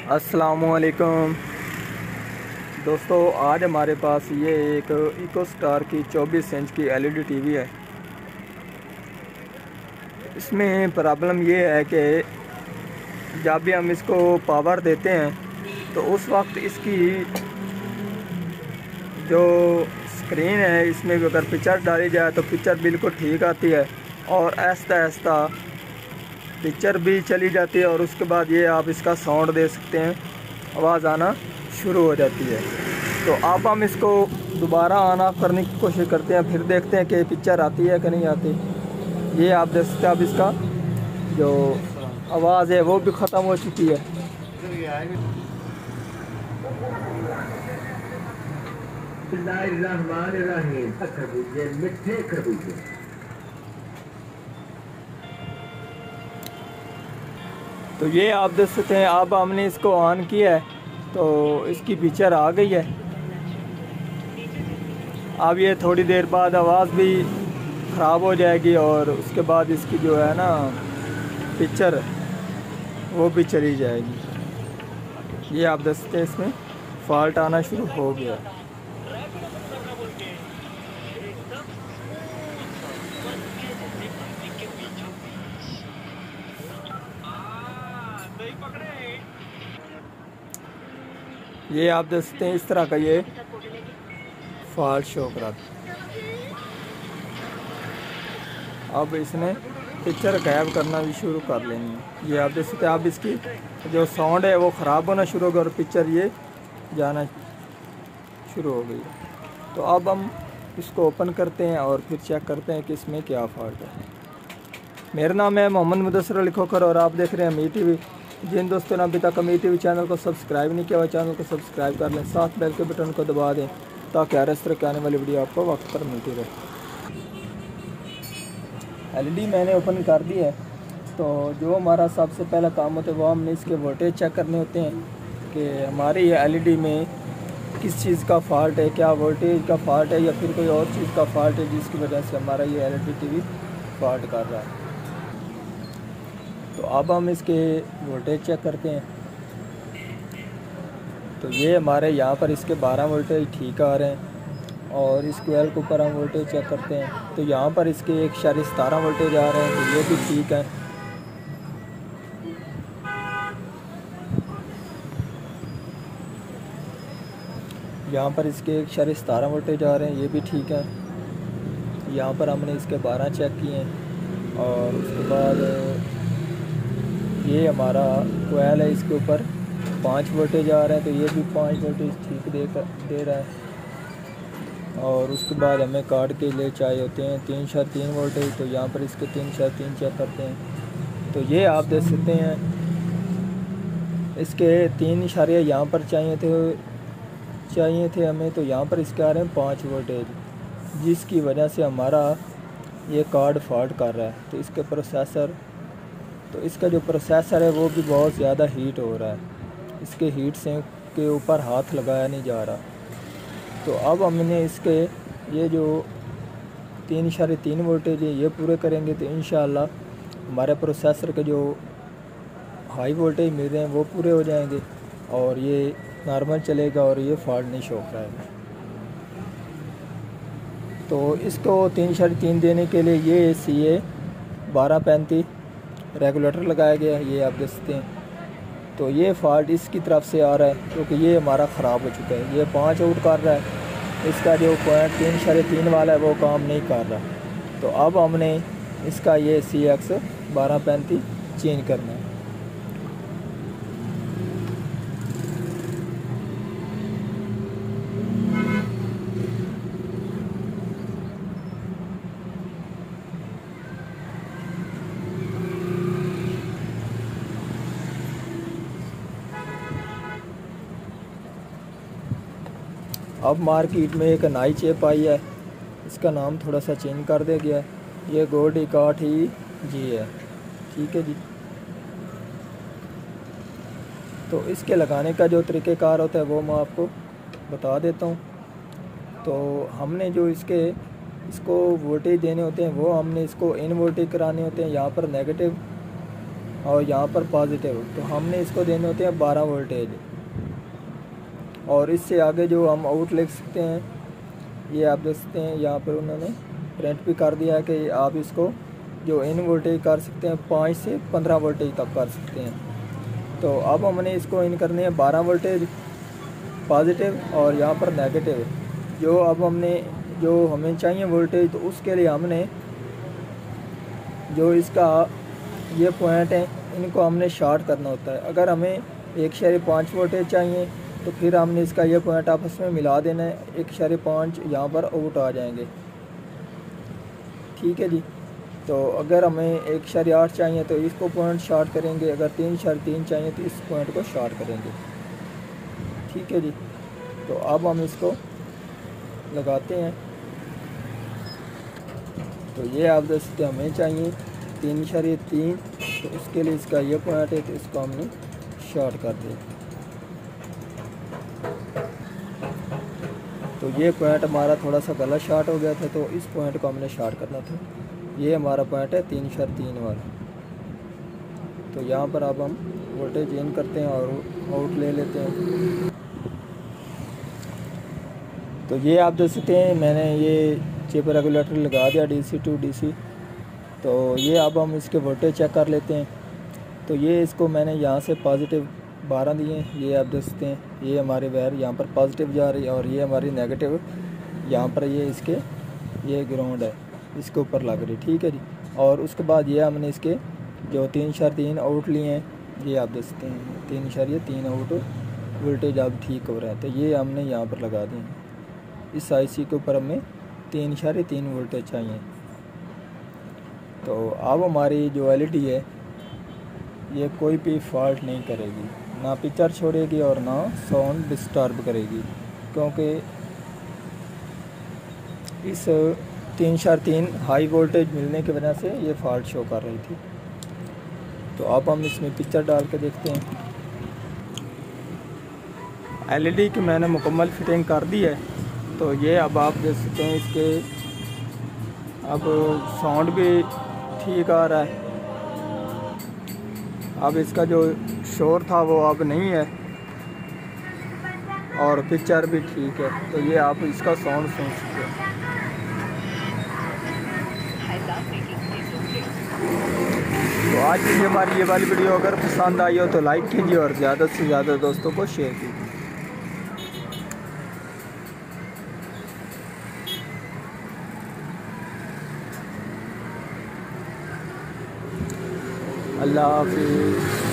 अस्सलामुअलैकुम दोस्तों, आज हमारे पास ये एक इको स्टार की 24 इंच की एलईडी टीवी है। इसमें प्रॉब्लम ये है कि जब भी हम इसको पावर देते हैं तो उस वक्त इसकी जो स्क्रीन है इसमें भी अगर पिक्चर डाली जाए तो पिक्चर बिल्कुल ठीक आती है और आहिस्ता आहिस्ता पिक्चर भी चली जाती है। और उसके बाद ये आप इसका साउंड दे सकते हैं, आवाज़ आना शुरू हो जाती है। तो अब हम इसको दोबारा ऑन ऑफ करने की कोशिश करते हैं, फिर देखते हैं कि पिक्चर आती है कि नहीं आती। ये आप देख सकते हैं, अब इसका जो आवाज़ है वो भी ख़त्म हो चुकी है। मिठे खरबूजे। तो ये आप देख सकते हैं, अब हमने इसको ऑन किया है तो इसकी पिक्चर आ गई है। अब ये थोड़ी देर बाद आवाज़ भी ख़राब हो जाएगी और उसके बाद इसकी जो है ना पिक्चर वो भी चली जाएगी। ये आप देख सकते हैं, इसमें फॉल्ट आना शुरू हो गया। ये आप देख सकते हैं, इस तरह का ये फॉल्ट शो करा। अब इसने पिक्चर गायब करना भी शुरू कर लेंगे। ये आप देख सकते हैं, अब इसकी जो साउंड है वो ख़राब होना शुरू हो गया और पिक्चर ये जाना शुरू हो गई। तो अब हम इसको ओपन करते हैं और फिर चेक करते हैं कि इसमें क्या फॉल्ट है। मेरा नाम है मोहम्मद मुदस्सिर अली खोखर और आप देख रहे हैं अमीर टीवी। जिन दोस्तों ने अभी तक अमीर टीवी चैनल को सब्सक्राइब नहीं किया हुआ, चैनल को सब्सक्राइब कर लें, साथ बेल के बटन को दबा दें ताकि हर इस तरह की आने वाली वीडियो आपको वक्त पर मिलती रहे। एलईडी मैंने ओपन कर दी है। तो जो हमारा सबसे पहला काम होता है वो हमने इसके वोल्टेज चेक करने होते हैं कि हमारी ये एलईडी में किस चीज़ का फॉल्ट है, क्या वोल्टेज का फॉल्ट है या फिर कोई और चीज़ का फॉल्ट है जिसकी वजह से हमारा ये एलईडी टीवी फॉल्ट कर रहा है। तो अब हम इसके वोल्टेज चेक करते हैं। तो ये हमारे यहाँ पर इसके 12 वोल्टेज ठीक आ रहे हैं और इस कोयल के ऊपर हम वोल्टेज चेक करते हैं तो यहाँ पर इसके 1.17 वोल्टेज आ रहे हैं, तो ये भी ठीक है। यहाँ पर इसके 1.17 वोल्टेज आ रहे हैं, ये भी ठीक है। यहाँ पर हमने इसके 12 चेक किए हैं और उसके बाद ये हमारा कोयल है, इसके ऊपर 5 वोल्टेज आ रहे हैं, तो ये भी 5 वोल्टेज ठीक दे रहा है। और उसके बाद हमें कार्ड के लिए चाहिए होते हैं 3.3 वोल्टेज, तो यहाँ पर इसके 3.3 चेक करते हैं। तो ये आप देख सकते हैं, इसके 3 इशारे यहाँ पर चाहिए थे हमें, तो यहाँ पर इसके आ रहे हैं 5 वोल्टेज, जिसकी वजह से हमारा ये कार्ड फॉल्ट कर रहा है। तो इसका जो प्रोसेसर है वो भी बहुत ज़्यादा हीट हो रहा है, इसके हीट से के ऊपर हाथ लगाया नहीं जा रहा। तो अब हमने इसके ये जो 3.3 वोल्टेज है ये पूरे करेंगे तो इंशाल्लाह हमारे प्रोसेसर के जो हाई वोल्टेज मिल रहे हैं वो पूरे हो जाएंगे और ये नॉर्मल चलेगा और ये फॉल्ट नहीं शो कराएगा। तो इसको 3.3 देने के लिए ये CA 1235 रेगुलेटर लगाया गया है, ये आप देख सकते हैं। तो ये फॉल्ट इसकी तरफ से आ रहा है क्योंकि ये हमारा ख़राब हो चुका है, ये 5 आउट कर रहा है, इसका जो पॉइंट 3.3 वाला है वो काम नहीं कर रहा। तो अब हमने इसका ये CX 1235 चेंज करना है। अब मार्केट में एक नई चिप आई है, इसका नाम थोड़ा सा चेंज कर दिया गया है, ये गोल्ड 61G है, ठीक है जी। तो इसके लगाने का जो तरीक़ेकार होता है वो मैं आपको बता देता हूँ। तो हमने जो इसको वोल्टेज देने होते हैं वो हमने इसको इन वोल्टेज कराने होते हैं। यहाँ पर नेगेटिव और यहाँ पर पॉजिटिव। तो हमने इसको देने होते हैं 12 वोल्टेज। और इससे आगे जो हम आउट लिख सकते हैं, ये आप देख सकते हैं यहाँ पर उन्होंने प्रिंट भी कर दिया है कि आप इसको जो इन वोल्टेज कर सकते हैं 5 से 15 वोल्टेज तक कर सकते हैं। तो अब हमने इसको इन करने हैं 12 वोल्टेज पॉजिटिव और यहाँ पर नेगेटिव। जो अब हमने जो हमें चाहिए वोल्टेज, तो उसके लिए हमने जो इसका ये पॉइंट है इनको हमने शॉर्ट करना होता है। अगर हमें 1.5 वोल्टेज चाहिए तो फिर हमने इसका ये पॉइंट आपस में मिला देना है, 1.5 यहाँ पर आउट आ जाएंगे। ठीक है जी। तो अगर हमें 1.8 चाहिए तो इसको पॉइंट शॉर्ट करेंगे, अगर 3.3 चाहिए तो इस पॉइंट को शॉर्ट करेंगे। ठीक है जी। तो अब हम इसको लगाते हैं। तो ये आप देख सकते हमें चाहिए 3.3, तो उसके लिए इसका ये पॉइंट है, तो इसको हमने शॉर्ट कर दिया। तो ये पॉइंट हमारा थोड़ा सा गलत शॉर्ट हो गया था, तो इस पॉइंट को हमने शॉर्ट करना था। ये हमारा पॉइंट है 3.3 वाला। तो यहाँ पर अब हम वोल्टेज इन करते हैं और आउट ले लेते हैं। तो ये आप देख सकते हैं मैंने ये चिप रेगुलेटर लगा दिया DC टू DC। तो ये अब हम इसके वोल्टेज चेक कर लेते हैं। तो ये इसको मैंने यहाँ से पॉजिटिव 12 दिए हैं, ये आप देख सकते हैं। ये हमारे वायर यहाँ पर पॉजिटिव जा रही है और ये हमारी नेगेटिव यहाँ पर ये इसके ये ग्राउंड है, इसके ऊपर लग रही। ठीक है जी। और उसके बाद ये हमने इसके जो 3.3 आउट लिए हैं, ये आप देख सकते हैं 3.3 आउट वोल्टेज अब ठीक हो रहा है। तो ये हमने यहाँ पर लगा दिए हैं। इस IC के ऊपर हमें 3.3 वोल्टेज चाहिए। तो अब हमारी जो LED है ये कोई भी फॉल्ट नहीं करेगी, ना पिक्चर छोड़ेगी और ना साउंड डिस्टर्ब करेगी, क्योंकि इस 3.3 हाई वोल्टेज मिलने की वजह से ये फॉल्ट शो कर रही थी। तो अब हम इसमें पिक्चर डाल के देखते हैं। LED की मैंने मुकम्मल फिटिंग कर दी है। तो ये अब आप देख सकते हैं इसके अब साउंड भी ठीक आ रहा है। अब इसका जो शोर था वो अब नहीं है और पिक्चर भी ठीक है। तो ये आप इसका साउंड सुन सकते हैं। तो आज की हमारी ये वाली वीडियो अगर पसंद आई हो तो लाइक कीजिए और ज़्यादा से ज़्यादा दोस्तों को शेयर कीजिए। अल्लाह हाफिज़।